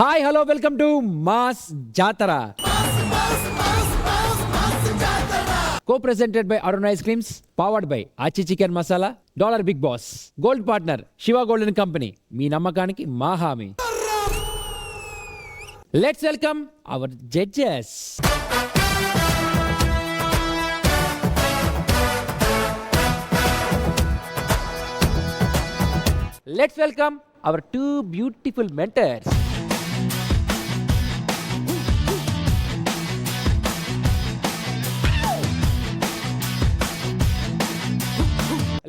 Hi hello welcome to mass జాతర co-presented by Arun Ice Creams, powered by Achi Chicken Masala, Dollar Big Boss, Gold Partner, Shiva Golden Company, మీ నమ్మకానికి మా హామీ. Let's welcome our judges. Let's welcome our two beautiful mentors.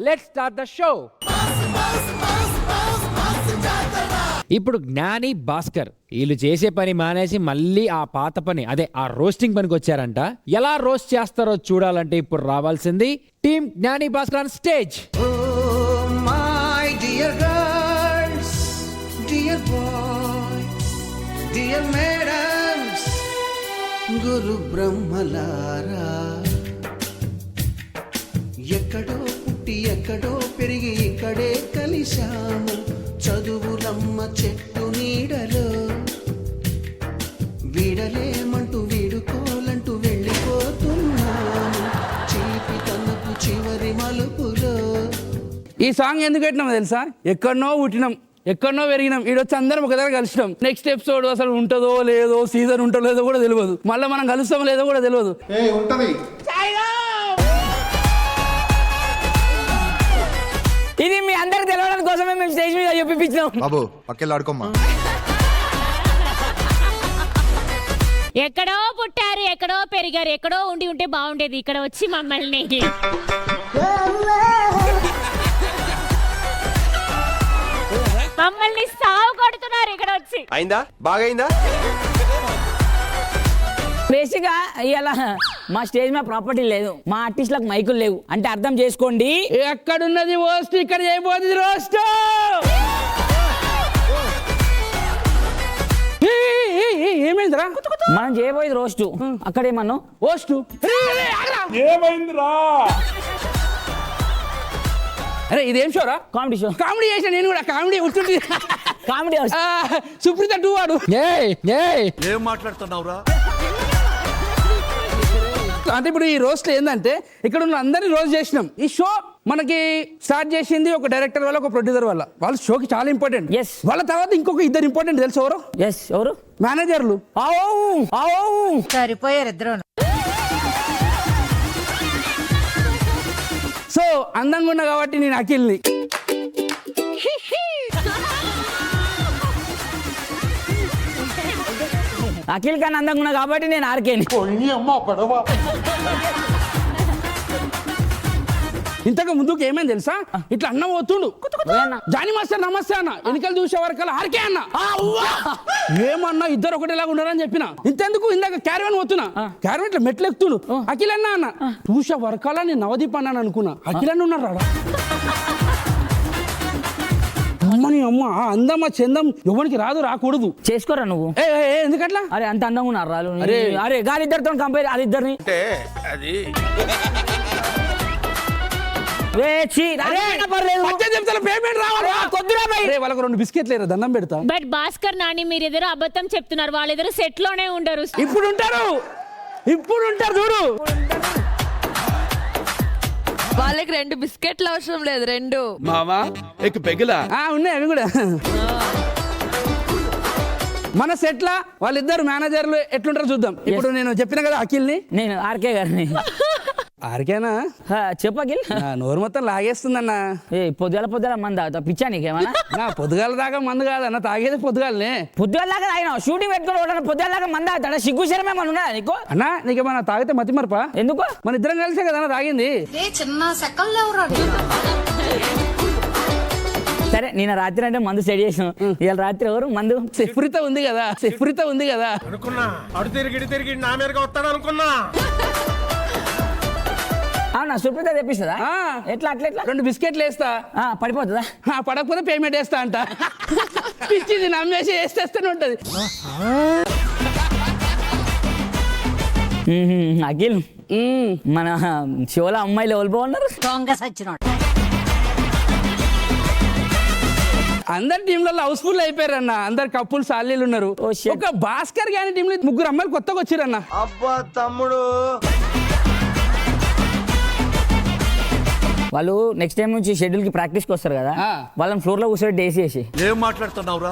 Let's start the show. ఇప్పుడు జ్ఞాని భాస్కర్ వీళ్ళు చేసే పని మానేసి మళ్ళీ ఆ పాత పని అదే ఆ రోస్టింగ్ పనికి వచ్చారంట. ఎలా రోస్ట్ చేస్తారో చూడాలంటే ఇప్పుడు రావాల్సింది టీమ్ జ్ఞాని Bhaskar on stage. My dear girls, dear boys, dear madams, గురు బ్రహ్మలారా, ఎక్కడో పుట్టి ఎక్కడో పెరిగి ఇక్కడే కలిశాము, చదువులమ్మ చెట్టు నీడలో వీడలేమంటూ వీడుకోలంటూ వెళ్ళిపోతున్నాము, చీపి తనకు చివరి మలుపులో. ఈ సాంగ్ ఎందుకు పెట్టినామో తెలుసా? ఎక్కడనో పుట్టినాం, ఎక్కడనో పెరిగినాం, ఈడొచ్చి అందరం ఒక దగ్గర కలిసినాం. నెక్స్ట్ ఎపిసోడ్ అసలు ఉంటుందో లేదో, సీజన్ ఉంటుందో లేదో కూడా తెలియదు, మళ్ళీ మనం కలుస్తామో లేదో కూడా తెలియదు. ఇది మీ అందరికి తెలవడం కోసమే మేము స్టేజ్ మీద చూపించాం. బాబు పక్కెళ్ళి ఆడుకోమ్మా. ఎక్కడో పుట్టారు, ఎక్కడో పెరిగారు, ఎక్కడో ఉండి ఉంటే బాగుండేది, ఇక్కడ వచ్చి మమ్మల్ని సాగు కొడుతున్నారు. ఇక్కడ వచ్చి అయిందా? బాగైందా? బేసిక్గా ఇలా మా స్టేజ్ మీద ప్రాపర్టీ లేదు, మా ఆర్టిస్టులకు మైకులు లేవు అంటే అర్థం చేసుకోండి. ఎక్కడున్నది రోస్ట్ ఇక్కడ చేయబోతుంది రోస్ట్. ఏమైందిరా? మనం చేయబోయేది రోస్ట్, అక్కడేమన్నా రోస్ట్ ఏమైందిరా? అరే ఇదేం షోరా? Comedy show. కామెడీ చేసా నేను కూడా, కామెడీ ఉంటుంది. కామెడీ సుప్రీత టూ వాడు. ఏం మాట్లాడుతున్నావురా? అంటే ఇప్పుడు ఈ రోస్ట్ ఏంటంటే ఇక్కడ ఉన్న అందరినీ రోస్ట్ చేసినాం. ఈ షో మనకి స్టార్ట్ చేసింది ఒక డైరెక్టర్ వల్ల, ఒక ప్రొడ్యూసర్ వల్ల. వాళ్ళ షోకి చాలా ఇంపార్టెంట్. Yes. వాళ్ళ తర్వాత ఇంకొక ఇద్దరు ఇంపార్టెంట్ తెలుసు ఎవరు? ఎస్ ఎవరు? మేనేజర్లు. సరిపోయారు ఇద్దరు. సో అందంగా ఉన్నా కాబట్టి నేను అఖిల్ని, అఖిల్ కన్నా అందంగా ఉన్నా కాబట్టి నేను ఆర్కేని. ఇంతకు ముందుకు ఏమైంది తెలుసా? ఇట్లా అన్నం పోతుండు, జానీ మాస్టర్ నమస్తే అన్న, ఎన్నికలు చూసే వరకు ఆర్కే అన్న. ఏమన్నా ఇద్దరు ఒకటేలాగా ఉన్నారని చెప్పిన. ఇంతెందుకు ఇందాక క్యారవన్ పోతున్నా, క్యారవన్ ఇట్లా మెట్లు ఎక్కుతుడు, అఖిల్ అన్న చూసే వరకాల నేను నవదీప్ అన్నాను అనుకున్నా, అఖిల్ అన్న ఉన్నారా? అమ్మని అమ్మ, అందమ్మా చందం ఎవరికి రాదు, రాకూడదు. చేసుకోరా నువ్వు. ఎందుకట్లా? అరే అంత అందంగా ఉన్నారు రాలు. అరే అరే గాలి ఇద్దరితో కంపేర్, అది ఇద్దరిని వాళ్ళకి 2 బిస్కెట్లు లేరు, దండం పెడతా. బట్ భాస్కర్ నాని మీరు ఎదురు అబద్ధం చెప్తున్నారు, వాళ్ళెదురు సెట్ లోనే ఉండరు. ఇప్పుడు ఉంటారు చూడు. వాళ్ళకి 2 బిస్కెట్లు అవసరం లేదు, 2 మామా ఎక్ పెగిలా ఉన్నాయి అవి కూడా. మన సెట్ల వాళ్ళిద్దరు మేనేజర్లు ఎట్లుంటారో చూద్దాం. ఇప్పుడు నేను చెప్పిన కదా అఖిల్ని, నేను ఆర్కే గారిని. ఆర్కేనా? చెప్పు అఖిల్. నోరు మొత్తం లాగేస్తుందన్న. పొద్దుగాల మంది తాగుతా, పిచ్చా నీకేమన్నా? నా పొద్దుగాల దాకా మందు కాదన్న, తాగేది పొద్దుగాలనే. పొద్దుగాల దాకా తాగినా షూటింగ్ పెట్టుకుని పొద్దుగాల దాకా మంది తాగుతాడా? సిగ్గు శరమే మన ఉన్నదా నీకు? అన్నా నీకేమన్నా తాగితే మతి మరపా? ఎందుకు? మన ఇద్దరం కలిసే కదా తాగింది. చిన్న సెకండ్లు ఎవరు? సరే నేను రాత్రి అంటే మందు సెట్ చేసాం, ఇవాళ రాత్రి ఎవరు మందు? సెఫ్రిత ఉంది కదా అనుకున్నా, అడు తిరిగి నా మీదగా వస్తాడు అనుకున్నా. అవునా? సుప్రీత తెప్పిస్తుందా? ఎట్లా 2 బిస్కెట్లు వేస్తా, పడిపోతుందా? పడకపోతే పేమెంట్ వేస్తా అంట. పిచ్చిది నమ్మేసి వేస్తేస్తూనే ఉంటది. అఖిల్ మన షోలో అమ్మాయిలు ఎవరు బాగున్నారు? దొంగ సచ్చినోడు. అందరు టీంలలో హౌస్ఫుల్ అయిపోయారు అన్న, అందరు కప్పులు సాలీలు ఉన్నారు. Oh, shit. ఒక భాస్కర్ గారి టీంలో 3 అమ్మాయిలు కొత్తగా వచ్చిరన్న. అబ్బా తమ్ముడు వాళ్ళు నెక్స్ట్ టైం నుంచి షెడ్యూల్ కి ప్రాక్టీస్ కి వస్తారు కదా, ఆ. వాళ్ళని ఫ్లోర్ లో కూర్చొని డేసి చేసి ఏం మాట్లాడుతున్నావురా?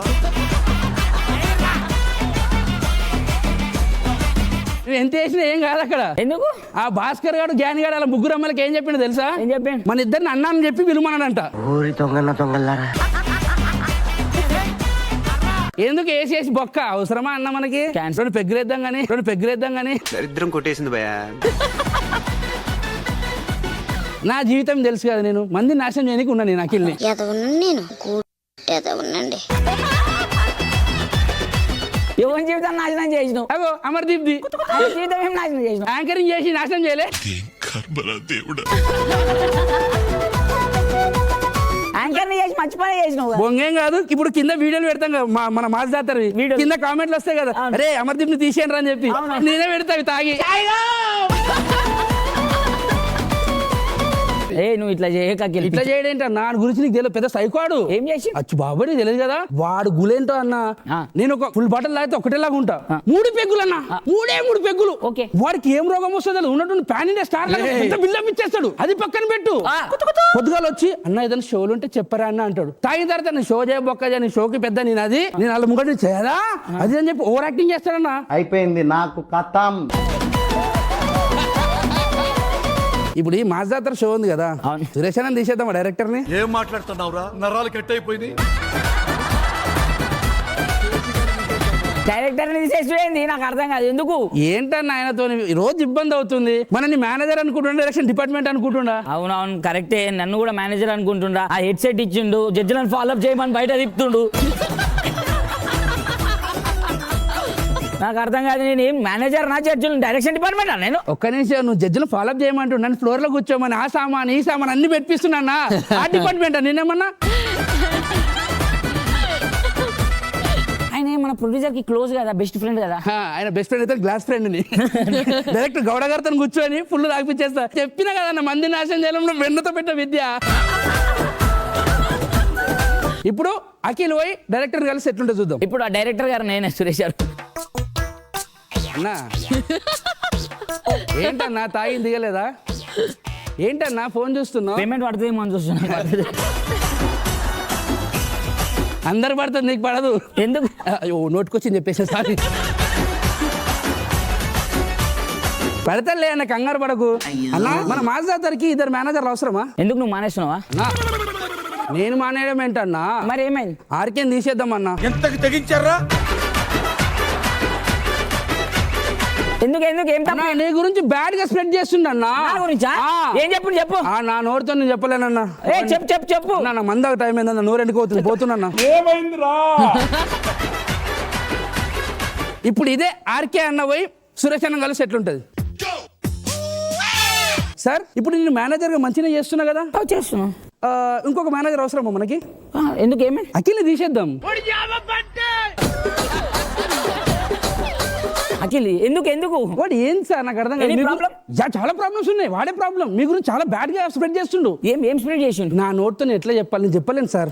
నువ్వు ఎంత వేసినా ఏం కాదు అక్కడ. ఎందుకు ఆ భాస్కర్ గారు జ్ఞాని గారు అలా 3 అమ్మాయిలకి ఏం చెప్పిండు తెలుసా? ఏం చెప్పాను? మన ఇద్దరిని అన్నా అని చెప్పి పిలుమన్నాడంట. ఎందుకు వేసి బొక్క అవసరమా అన్న మనకి? Cancel. 2 పెగ్గులేద్దాం గానీ దరిద్రం కొట్టేసింది భయ్యా. నా జీవితం తెలుసు కదా, నేను మంది నాశనం చేయడానికి ఉన్నా నేను అఖిల్ని. నేను ఉండండి. ఎవరి జీవితాన్ని నాశనం చేసినావు? అగో అమర్దీప్ ది ఆయన జీవితం ఏం నాశనం చేసినావు? యాంకరింగ్ చేసి నాశనం చేయలే. యాంకర్ ని చేసి మంచి పని చేసినావు కదా. బొంగేం కాదు. ఇప్పుడు కింద వీడియోలు పెడతాం కదా, మన మాస్ జాతర వీడియోలు. కింద కామెంట్లు వస్తాయి కదా, అవును. అరే అమర్దీప్ ని తీసేయండి అని చెప్పి అవును. నేనే పెడతా అవి తాగి. ఏ నువ్వు ఇట్లా చేయక అఖిల్. ఇట్లా చేయడేంట నా గురించి నీకు తెలియదు, పెద్ద సైకోడు. ఏం చేసి? అచ్చు బాబు నీకు తెలియదు కదా, వాడు గులేంటో అన్న. ఆ. నేను ఒక ఫుల్ బాటిల్ తాగితే ఒకటేలాగా ఉంటా. 3 పెగ్గులు అన్న, 3 పెగ్గులు. ఓకే. వాడికి ఏం రోగం వస్తుంది ఉన్నట్టు ప్యాన్ ఇండియా స్టార్ బిల్డప్ ఇచ్చేస్తాడు. అది పక్కన పెట్టు. ఆ. పొద్దుగాల వచ్చి అన్న ఏదైనా షోలు ఉంటే చెప్పరా అన్న అంటాడు. తాగిన తర్వాత నేను షో చేయబొక్క నీ షోకి పెద్ద నేను వాళ్ళ ముంగట చేయదా అది అని చెప్పి ఓవర్ యాక్టింగ్ చేస్తాడన్న. అయిపోయింది నాకు కథం. ఇప్పుడు ఈ మాస్ జాతర షో ఉంది కదా, అవును. సురేష్ అన్న తీసేద్దాం డైరెక్టర్ ని. ఏం మాట్లాడుతున్నావురా? నరాలు కట్ అయిపోయింది. డైరెక్టర్ ని తీసేసి నాకు అర్థం కాదు ఎందుకు. ఏంటన్న ఆయనతో రోజు ఇబ్బంది అవుతుంది. మనని మేనేజర్ అనుకుంటుండ, డైరెక్షన్ డిపార్ట్మెంట్ అనుకుంటుండా. అవునవును కరెక్టే, నన్ను కూడా మేనేజర్ అనుకుంటుండా. ఆ హెడ్ సెట్ ఇచ్చిండు, జడ్జిలను ఫాలోఅప్ చేయమని బయట తిప్పుతుండు. నాకు అర్థం కాదు, నేను ఏం మేనేజర్ నా జడ్జిలు డైరెక్షన్ డిపార్ట్మెంట్ నేను. ఒక్క నిమిషం, నువ్వు జడ్జిలు ఫాలోఅప్ చేయమంటూ నన్ను ఫ్లోర్ లో కూర్చోమని ఆ సామాన్ ఈ సామాన్ అన్ని పెట్టిస్తున్నా. ఆ డిపార్ట్మెంట్ నేనేమన్నా? ఆయన మన ప్రొడ్యూసర్ కి క్లోజ్ కదా, బెస్ట్ ఫ్రెండ్ కదా. ఆయన బెస్ట్ ఫ్రెండ్ అయితే గ్లాస్ ఫ్రెండ్ ని డైరెక్ట్ గౌడ గారితో కూర్చొని ఫుల్ తాగిపించేస్తా. చెప్పినా కదా మంది నాశనం చేయడంలో వెన్నతో పెట్ట విద్య. ఇప్పుడు అఖిల్ పోయి డైరెక్టర్ కలిసి ఎట్లుంటే చూద్దాం. ఇప్పుడు ఆ డైరెక్టర్ గారు నేనే, సురేష్ గారు. అన్నా ఏంటన్నా తాగింది దిగలేదా? ఏంటన్నా ఫోన్ చూస్తున్నావు? పేమెంట్ పడుతుందేమో అని చూస్తున్నా. అందరు పడుతుంది, నీకు పడదు ఎందుకు? అయ్యో నోటుకొచ్చింది చెప్పేసి సారీ. పడతలే అన్న, కంగారు పడకు అన్నా. మన మాస్ జాతరకి 2 మేనేజర్లు అవసరమా? ఎందుకు నువ్వు మానేస్తున్నావా? అన్నా నేను మానేయడం ఏంటన్నా? మరి ఏమైంది? ఆర్కేని తీసేద్దామన్నా. ఎంతకు తెగించారా? ఎందుకు ఎందుకు ఏం తప్ప? అన్నా నీ గురించి బ్యాడ్ గా స్ప్రెడ్ చేస్తుండన్నా. నా గురించా? ఏం చెప్పు చెప్పు. నా నోరుతో నేను చెప్పలేనన్నా. ఏ చెప్పు చెప్పు చెప్పు. నా మందాక టైం ఏందన్నా, నోరు ఎండుకోతుంది పోతున్నా. ఇప్పుడు ఇదే ఆర్కే అన్న పోయి సురేష్ అన్న కలిసి ఎట్లుంటది సార్? ఇప్పుడు నేను మేనేజర్ గా మంచిగా చేస్తున్నా కదా, చేస్తున్నా. ఇంకొక మేనేజర్ అవసరమా మనకి? ఎందుకు ఏమైంది? అఖిల్ని తీసేద్దాం. అఖిల్ ఎందుకు ఎందుకు? వాడు ఏం సార్ నాకు అర్థం కాదు. Any మీకు- problem? చాలా ప్రాబ్లమ్స్ ఉన్నాయి. వాడే ప్రాబ్లం. మీ గురించి చాలా బ్యాడ్ గా స్ప్రెడ్ చేస్తుండు. ఏం స్ప్రెడ్ చేసిండు? నా నోట్తో నేను ఎట్లా చెప్పాలి, నేను చెప్పలేను సార్.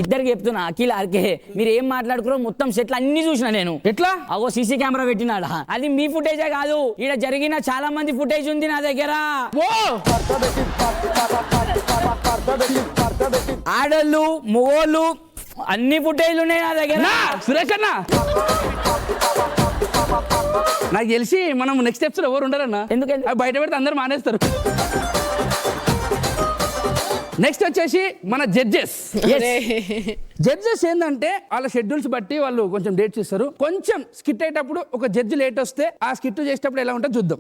ఇద్దరికి చెప్తున్నా, అఖిల్ ఆర్కే మీరు ఏం మాట్లాడుకురో మొత్తం సెట్లు అన్ని చూసిన నేను. ఎట్లా? అగో సీసీ కెమెరా పెట్టినాడా. అది మీ ఫుటేజే కాదు, ఇక్కడ జరిగిన చాలా మంది ఫుటేజ్ ఉంది నా దగ్గర. ఆడోళ్ళు మొగోళ్ళు అన్ని ఫుటేజ్లు ఉన్నాయి నా దగ్గర. సురేష్ అన్న నాకు తెలిసి మనం నెక్స్ట్ స్టెప్స్ లో ఎవరు ఉండరన్నా. ఎందుకంటే బయట పెడితే అందరు మానేస్తారు. నెక్స్ట్ వచ్చేసి మన జడ్జెస్. జడ్జెస్ ఏంటంటే వాళ్ళ షెడ్యూల్స్ బట్టి వాళ్ళు కొంచెం డేట్స్ ఇస్తారు. కొంచెం స్కిట్ అయ్యేటప్పుడు ఒక జడ్జి లేట్ వస్తే ఆ స్కిట్ చేసేటప్పుడు ఎలా ఉంటుందో చూద్దాం.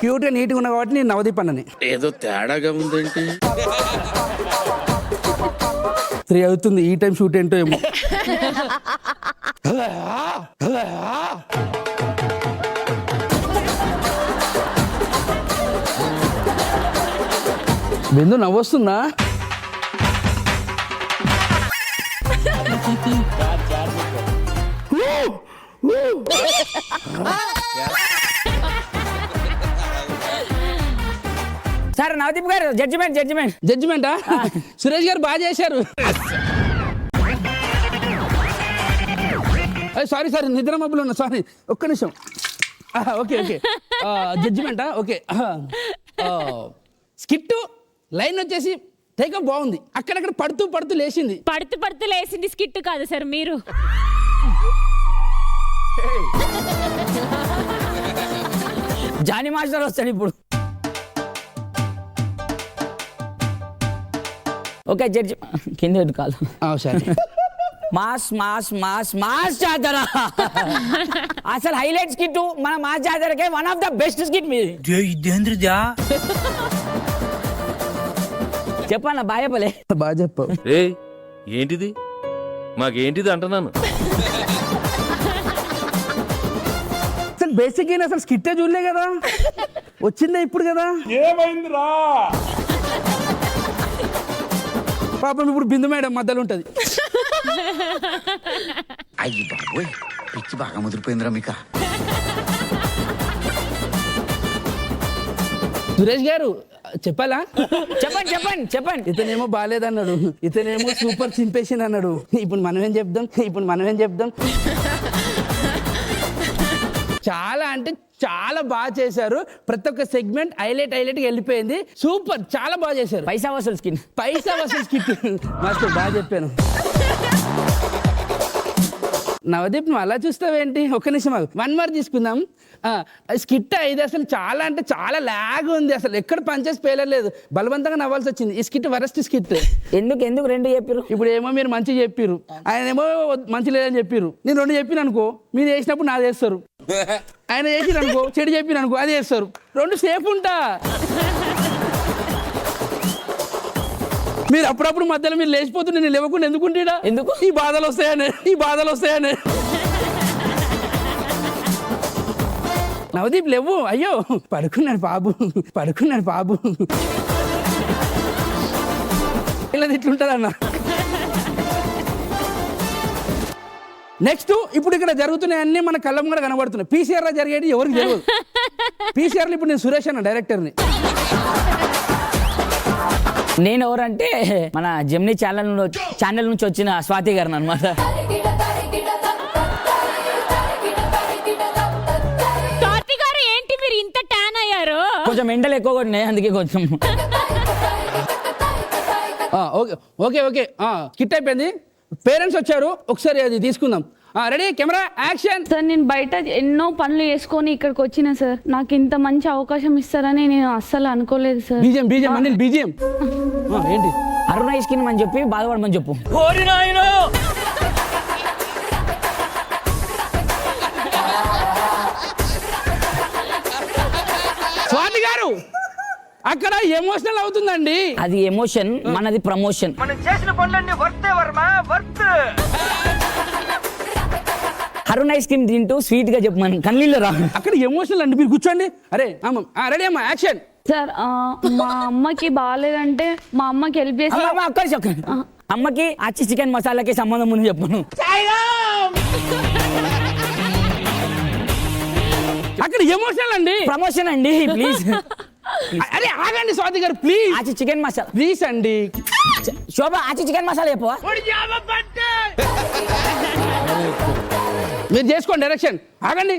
క్యూట్ గా నీట్గా ఉన్నా కాబట్టి నేను నవదీప్ అన్నని. ఏదో తేడాగా ఉందేంటి? 3 అవుతుంది, ఈ టైం షూట్ ఏంటో ఏమో. బిందు నవ్వొస్తుందా? సార్ నవదీప్ గారు జడ్జిమెంట్ జడ్జిమెంటా సురేష్ గారు బాగా చేశారు. సారీ నిద్ర మబ్బులు ఉన్నా, సారీ ఒక్క నిమిషం. ఓకే జడ్జిమెంటా ఓకే. స్కిట్ లైన్ వచ్చేసి టేకప్ బాగుంది, అక్కడక్కడ పడుతూ లేచింది. పడుతూ లేసింది స్కిట్ కాదు సార్ మీరు. జానీ మాస్టర్ వస్తాడు ఇప్పుడు. ఓకే జడ్జి కింద పెట్టు కాదు. సరే మాస్ మాస్ మాస్ మాస్ జాతర అసలు హైలైట్ స్కిట్ మన మాస్ జాతరకే one of the best skit మీది. చెప్పన్న బాయపలే బాగా చెప్పావు. ఏంటిది మాకేంటిది అంటున్నాను. అసలు బేసిక్ అయినా అసలు స్కిట్టే చూడలే కదా, వచ్చిందే ఇప్పుడు కదా. ఏమైందిరా పాపం ఇప్పుడు బిందు మేడం మధ్యలో ఉంటది. అయ్యి బాబోయ్, పిచ్చి బాగా ముదిరిపోయిందిరా మీకు. సురేష్ గారు చెప్పాలా? చెప్పండి. ఇతనేమో బాగాలేదన్నాడు, ఇతనేమో సూపర్ చింపేషన్ అన్నాడు. ఇప్పుడు మనం ఏం చెప్దాం? చాలా అంటే చాలా బాగా చేశారు. ప్రతి ఒక్క సెగ్మెంట్ హైలైట్గా వెళ్ళిపోయింది. సూపర్, చాలా బాగా చేశారు. పైసా వసూలు స్కిట్ మాస్టర్ బాగా చెప్పాను. నవదీప్ నువ్వు అలా చూస్తావేంటి? ఒక్క నిమిషం ఆగు, 1 మార్క్ తీసుకుందాం. స్కిట్ ఇది అసలు చాలా అంటే చాలా లాగ్ ఉంది, అసలు ఎక్కడ పంచేసి పేలలేదు, బలవంతంగా నవ్వాల్సి వచ్చింది. ఈ స్కిట్ వరస్ట్ స్కిట్. ఎందుకు 2 చెప్పారు? ఇప్పుడు ఏమో మీరు మంచిగా చెప్పారు, ఆయన ఏమో మంచి లేదని చెప్పారు. నేను 2 చెప్పిన అనుకో, మీరు చేసినప్పుడు నాది చేస్తారు. ఆయన చేసిరు అనుకో, చెడు చెప్పిన అనుకో అది చేస్తారు. 2 సేఫ్ ఉంటా. మీరు అప్పుడప్పుడు మధ్యలో మీరు లేచిపోతుంటే నేను లేవకుండా ఎందుకుంటా? ఎందుకు? ఈ బాధలు వస్తాయని. నవదీప్ లేవు, అయ్యో పడుకున్నాడు బాబు. ఇలా ఇట్లుంటుంది అన్న. నెక్స్ట్ ఇప్పుడు ఇక్కడ జరుగుతున్నాయన్నీ మన కళ్ళం కూడా కనబడుతున్నాయి. పీసీఆర్ లో జరిగేది ఎవరికి తెలియదు. పీసీఆర్లో ఇప్పుడు నేను సురేష్ అన్న డైరెక్టర్ని. నేను ఎవరంటే మన జెమినీ ఛానల్ నుంచి వచ్చిన స్వాతి గారు అన్నమాట. స్వాతి గారు ఏంటి మీరు ఇంత ట్యాన్ అయ్యారు? కొంచెం ఎండలు ఎక్కువ కొట్టినాయి, అందుకే కొంచెం. ఓకే స్కిట్ అయిపోయింది. పేరెంట్స్ వచ్చారు, ఒకసారి అది తీసుకుందాం. Ready, camera action. సార్ నేను బయట ఎన్నో పనులు చేసుకొని ఇక్కడికి వచ్చిన సార్, నాకు ఇంత మంచి అవకాశం ఇస్తారని నేను అస్సలు అనుకోలేదు సార్. బీజిఎం ఏంటి? అరుణ ఇస్కిన్ అని చెప్పి బాధపడమని చెప్పు. స్వాతి గారు అక్కడ ఎమోషనల్ అవుతుందండి. అది ఎమోషన్, మనది ప్రమోషన్. మనం చేసిన పనులన్నీ వర్త్. అరుణ ఐస్ క్రీమ్ తింటూ స్వీట్ గా చెప్పమని కన్నీళ్ళు రా. అక్కడ ఎమోషనల్ అండి, మీరు కూర్చోండి. అరే రెడీ అమ్మా, యాక్షన్. సార్ మా అమ్మకి బాగాలేదంటే మా అమ్మకి హెల్ప్ చేసి అమ్మకి ఆచి చికెన్ మసాలాకి సంబంధం ఉంది చెప్పను. అక్కడ ఎమోషనల్ అండి, ప్రమోషన్ అండి. ప్లీజ్ అరే ఆగండి స్వాతి గారు ప్లీజ్. ఆచి చికెన్ మసాలా ప్లీజ్ అండి. శోభ ఆచి చికెన్ మసాలా చెప్పవా? మీరు చేసుకోండి డైరెక్షన్. ఆగండి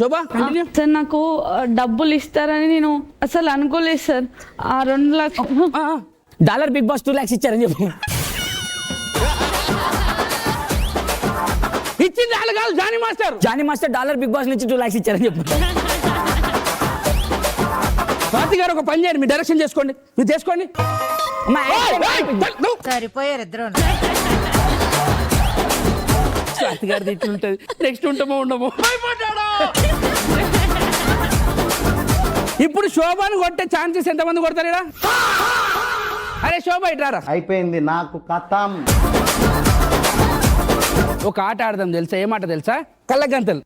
శోభ కంటిన్యూ. సార్ నాకు డబ్బులు ఇస్తారని నేను అసలు అనుకోలేదు సార్. ఆ 2 లక్షలు డాలర్ బిగ్ బాస్ 2 lakhs ఇచ్చారని చెప్పు. ఇచ్చింది వాళ్ళు కాదు, Johnny master dollar Bigg Boss నుంచి 2 lakhs ఇచ్చారని చెప్పు. స్వాతి గారు ఒక పని చేయండి, మీరు డైరెక్షన్ చేసుకోండి, మీరు చేసుకోండి. సరిపోయారు ఇద్దరు. స్వాతి గారిది ఇట్లుంటది, నెక్స్ట్ ఉండమో ఇప్పుడు శోభను కొట్టే ఛాన్సెస్ ఎంతమంది కొడతారు ఇక్కడ? అరే శోభ ఇట్రారా. అయిపోయింది నాకు కథం. ఒక ఆట ఆడదాం తెలుసా? ఏమాట తెలుసా? కళ్ళగంతలు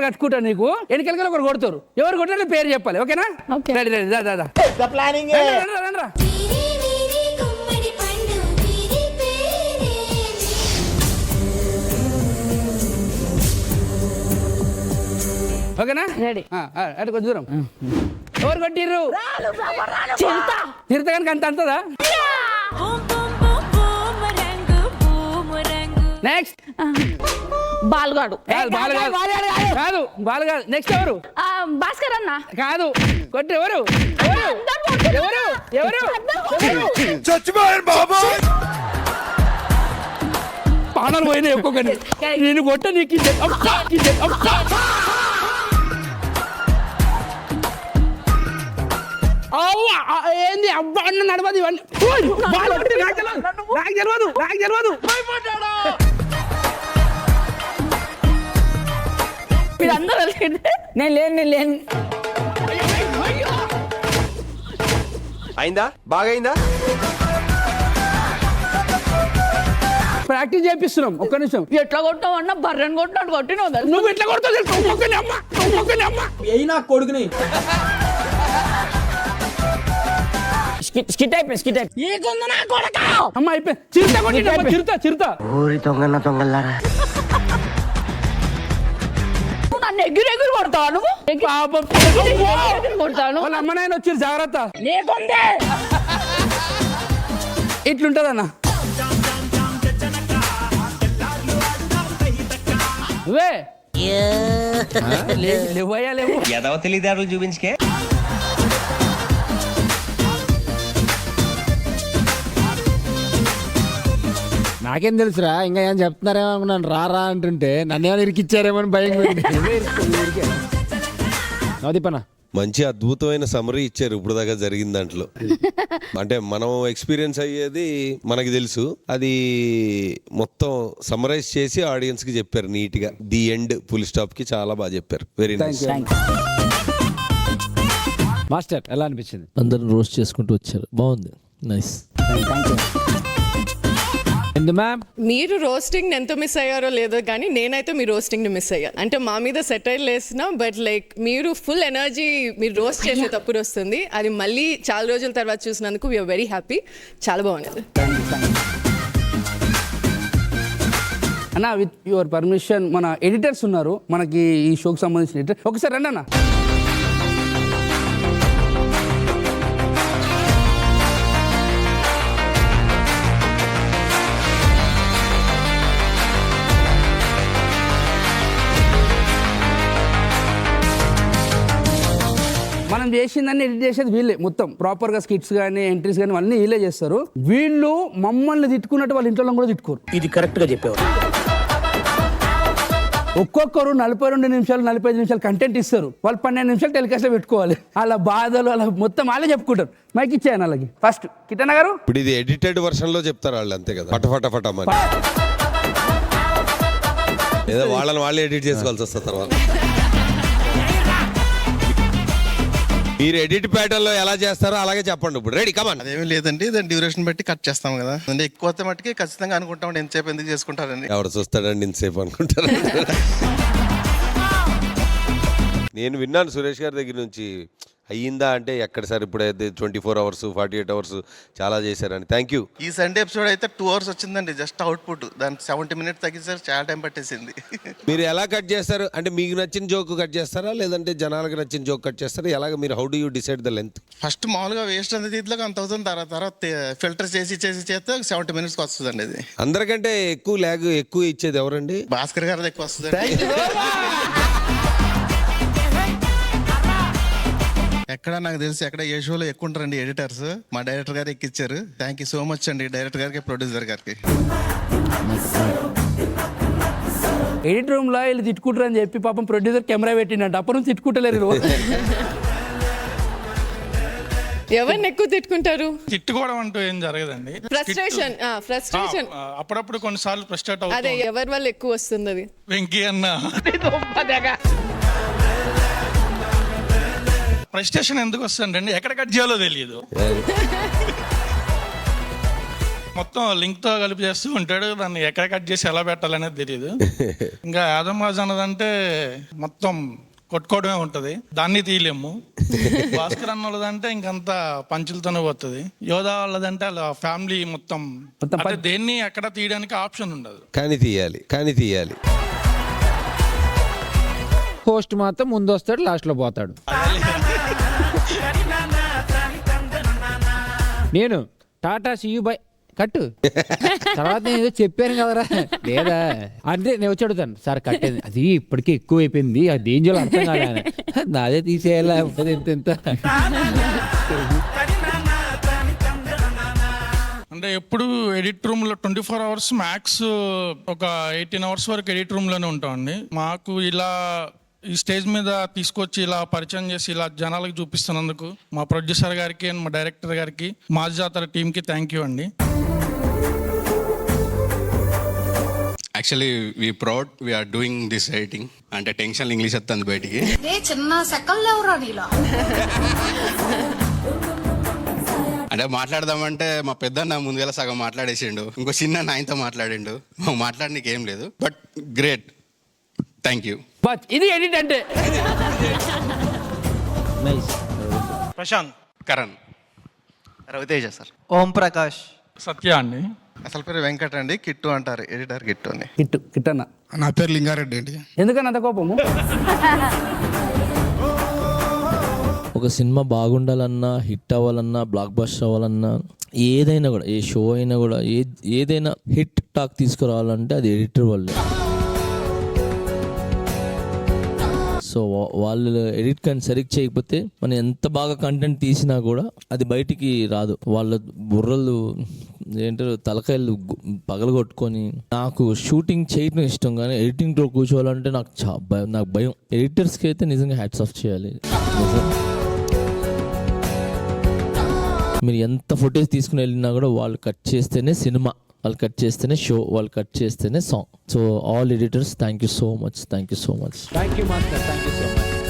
కట్టుకుంటా, నీకు ఎన్నికలకి ఒకరు కొడతారు, ఎవరు కొట్టారో పేరు చెప్పాలి. ఓకేనా? రెడీ దాదా ప్లానింగ్. ఓకేనా? రెడీ. అటు కొంచెం దూరం. ఎవరు కొట్టిర్రు? చిరుత కనుక అంత అంతదా? నెక్స్ట్ బాలుగాడు కాదు బాలుగాడు. నెక్స్ట్ ఎవరు? భాస్కర్ అన్న కాదు కొట్టి ఎవరు? ఎవరు? ఎవరు? చచ్చిపోయారు బాబా. పానాలు పోయినాయి ఒక్కొక్కటి. నేను కొట్ట నీకు ఏంది అబ్బా అన్న నడవదు ఇవన్నీ. నాకు తెలియదు. మీరందరూ నేను లేను అయిందా? బాగా అయిందా? ప్రాక్టీస్ చేపిస్తున్నాం. ఒక్క నిమిషం. ఎట్లా కొట్టావు అన్న బర్రెని కొట్టినట్టు కొట్టినావు కదా. నువ్వు ఎట్లా కొడతావు తెలుసు? అమ్మ అయినా కొడుకుని స్కిట్ అయిపోయి అమ్మ అయిపోయి చిరుత ఊరి దొంగన్న దొంగలారా నన్ను ఎగిరి కొడతావా నువ్వు? పాపం కొడతాను. వాళ్ళ అమ్మ నాయన వచ్చారు, జాగ్రత్త. ఇట్లుంటదన్న. లేవయ్యా లేవు. ఎదవ తెలియదారులు చూపించుకే. నాకేం తెలుసురా, ఇంకా ఏం చెప్తున్నారేమో అనుకున్నాను. రా అంటుంటే నన్నేమో ఇరికిచ్చారేమో అని భయం. నవదీపన్న మంచి అద్భుతమైన సమరీ ఇచ్చారు ఇప్పుడు దాకా జరిగిన దాంట్లో. అంటే మనం ఎక్స్పీరియన్స్ అయ్యేది మనకి తెలుసు, అది మొత్తం సమరైజ్ చేసి ఆడియన్స్ కి చెప్పారు నీట్ గా. ది ఎండ్ ఫుల్ స్టాప్ కి చాలా బాగా చెప్పారు. Very nice. మాస్టర్ ఎలా అనిపించింది? అందరం రోస్ట్ చేసుకుంటూ వచ్చారు, బాగుంది, నైస్. మ్యామ్ మీరు రోస్టింగ్ ఎంత మిస్ అయ్యారో లేదో కానీ నేనైతే మీ రోస్టింగ్ ని మిస్ అయ్యాను. అంటే మా మీద సెటైల్ వేసినా బట్ లైక్ మీరు ఫుల్ ఎనర్జీ మీరు రోస్ట్ చేసేటప్పుడు వస్తుంది. అది మళ్ళీ చాలా రోజుల తర్వాత చూసినందుకు వీఆర్ వెరీ హ్యాపీ. చాలా బాగుంది అన్న. విత్ యువర్ పర్మిషన్, మన ఎడిటర్స్ ఉన్నారు మనకి ఈ షోకి సంబంధించిన ఎడిటర్. ఒకసారి రండి అన్న. మనం చేసిందని ఎడిట్ చేసేది వీళ్ళే. మొత్తం ప్రాపర్ గా స్కిట్స్ కానీ ఎంట్రీస్ కానీ అన్నీ వీళ్ళే చేస్తారు. వీళ్ళు మమ్మల్ని తిట్టుకున్నట్టు వాళ్ళ ఇంట్లో కూడా తిట్టుకోరు. ఇది కరెక్ట్ గా చెప్పేవారు. ఒక్కొక్కరు 42 నిమిషాలు 45 నిమిషాలు కంటెంట్ ఇస్తారు. వాళ్ళు 12 నిమిషాలు టెలికాస్ట్ లో పెట్టుకోవాలి. వాళ్ళ బాధలు అలా మొత్తం వాళ్ళే చెప్పుకుంటారు. మైక్ ఇచ్చాయన వాళ్ళకి. ఫస్ట్ కిటన్న గారు ఇప్పుడు ఇది ఎడిటెడ్ వర్షన్ లో చెప్తారు వాళ్ళు, అంతే కదా. ఫట మరి ఏదో వాళ్ళని వాళ్ళే ఎడిట్ చేసుకోవాల్సి వస్తుంది తర్వాత. మీరు ఎడిట్ ప్యాటర్న్ లో ఎలా చేస్తారో అలాగే చెప్పండి. ఇప్పుడు రెడీ కమాన్. అదేమీ లేదండి, దాని డ్యూరేషన్ బట్టి కట్ చేస్తాం కదా. అంటే ఎక్కువ వస్తే మట్టుకి ఖచ్చితంగా అనుకుంటాం ఎంతసేపు ఎందుకు చేసుకుంటారని. ఎవరు చూస్తాడండి ఇంతసేపు అనుకుంటారు. నేను విన్నాను సురేష్ గారి దగ్గర నుంచి, అయ్యిందా అంటే ఎక్కడ సార్ ఇప్పుడైతే 24 hours 48 hours చాలా చేశారని. Thank you. ఈ సండే ఎపిసోడ్ అయితే 2 hours వచ్చిందండి జస్ట్ అవుట్పుట్. దానికి 70 minutes తగ్గించారు, చాలా టైం పట్టేసింది. మీరు ఎలా కట్ చేస్తారు అంటే మీకు నచ్చిన జోక్ కట్ చేస్తారా లేదంటే జనాలకు నచ్చిన జోక్ కట్ చేస్తారా? ఎలాగ మీరు how do you decide the length? First మామూలుగా వేస్ట్ అంత దీంట్లో అంత అవుతుంది. తర్వాత ఫిల్టర్ చేసి చేస్తే 70 minutes వస్తుందండి. అది అందరికంటే ఎక్కువ ఇచ్చేది ఎవరండి? భాస్కర్ గారిది ఎక్కువ వస్తుంది. ఎక్కడ నాకు తెలిసి ఎక్కడ ఏ షోలో ఎక్కువ ఉంటారండి ఎడిటర్స్. మా డైరెక్టర్ గారు ఎక్కిచ్చారు. థ్యాంక్ యూ సో మచ్ అండి డైరెక్టర్ గారికి, ప్రొడ్యూసర్ గారికి. ఎడిట్ రూమ్ లో వీళ్ళు తిట్టుకుంటారు అని చెప్పి పాపం ప్రొడ్యూసర్ కెమెరా పెట్టిండంట. అప్పటి నుంచి తిట్టుకుంటలేరు. ఎవరిని ఎక్కువ తిట్టుకుంటారు? తిట్టుకోవడం అంటూ ఏం జరగదండి. ఫ్రస్ట్రేషన్ అప్పుడప్పుడు కొన్నిసార్లు ఫ్రస్ట్రేట్ అవుతుంది. అదే ఎవరి వల్ల ఎక్కువ వస్తుంది? అది వెంకీ అన్న ఫ్రస్ట్రేషన్ ఎందుకు వస్తుందండి, ఎక్కడ కట్ చేయాలో తెలియదు. మొత్తం లింక్ తో కలిపి చేస్తూ ఉంటాడు, దాన్ని ఎక్కడ కట్ చేసి ఎలా పెట్టాలనేది తెలియదు. ఇంకా యాదమ్ రాజు అన్నదంటే మొత్తం కొట్టుకోవడమే ఉంటది, దాన్ని తీయలేము. భాస్కర్ అన్న వాళ్ళదంటే ఇంకంత పంచులతోనే పోతుంది. యోధా వాళ్ళదంటే వాళ్ళ ఫ్యామిలీ మొత్తం దేన్ని ఎక్కడ తీయడానికి ఆప్షన్ ఉండదు. కానీ తీయాలి. హోస్ట్ మాత్రం ముందు వస్తాడు, లాస్ట్ లో పోతాడు. నేను టాటా సియు బై కట్టు తర్వాత నేను ఏదో చెప్పాను కదరా లేదా అంటే నేను వచ్చి అడుగుతాను సార్ కట్టేది అది ఇప్పటికే ఎక్కువ అయిపోయింది అది ఏం చేయాలో అర్థం కాలే నాదే తీసేయాలా ఎంత అంటే ఎప్పుడు ఎడిట్ రూమ్లో 24 అవర్స్ మ్యాక్స్ ఒక 18 అవర్స్ వరకు ఎడిట్ రూమ్లోనే ఉంటామండి. మాకు ఇలా ఈ స్టేజ్ మీద తీసుకొచ్చి ఇలా పరిచయం చేసి ఇలా జనాలకు చూపిస్తున్నందుకు మా ప్రొడ్యూసర్ గారికి అండ్ మా డైరెక్టర్ గారికి మాస్ జాతర టీంకి థ్యాంక్ యూ అండి. Actually we proud we are doing this writing అంటే టెన్షన్ ఇంగ్లీష్ వస్తుంది బయటికి. చిన్న సెకండ్ ఎవరా నీలా అంటే మాట్లాడదామంటే మా పెద్దన్న ముందుగా సగం మాట్లాడేసిండు, ఇంకో చిన్న నాయనతో మాట్లాడిండు. మాట్లాడడానికి ఏం లేదు, but great, thank you. But ఇది ఎడిట్ అంటే. ప్రశాంత్, కరణ్, రవితేజ సార్, ఓం ప్రకాష్, సత్య అండి. అసలు పేరు వెంకట్ అండి, కిట్టు అంటారు, ఎడిటర్ కిట్టు అని. కిట్టన్న. నా పేరు లింగారెడ్డి అండి. ఎందుకని అంత కోపము? ఒక సినిమా బాగుండాలన్నా, హిట్ అవ్వాలన్నా, బ్లాక్ బస్టర్ అవ్వాలన్నా, ఏదైనా కూడా, ఏ షో అయినా కూడా, ఏదైనా హిట్ టాక్ తీసుకురావాలంటే అది ఎడిటర్ వాళ్ళే. సో వాళ్ళు ఎడిట్ కానీ సరిగ్గా చేయకపోతే మనం ఎంత బాగా కంటెంట్ తీసినా కూడా అది బయటికి రాదు. వాళ్ళ బుర్రలు ఏంటారు తలకాయలు పగలగొట్టుకొని. నాకు షూటింగ్ చేయడం ఇష్టం కానీ ఎడిటింగ్లో కూర్చోవాలంటే నాకు భయం. ఎడిటర్స్కి అయితే నిజంగా హ్యాట్స్ ఆఫ్ చేయాలి. మీరు ఎంత ఫుటేజ్ తీసుకుని వెళ్ళినా కూడా వాళ్ళు కట్ చేస్తేనే సినిమా, వాళ్ళు కట్ చేస్తేనే షో, వాళ్ళు కట్ చేస్తేనే song. So all editors thank you so much, thank you so much. Thank you master, thank you so much.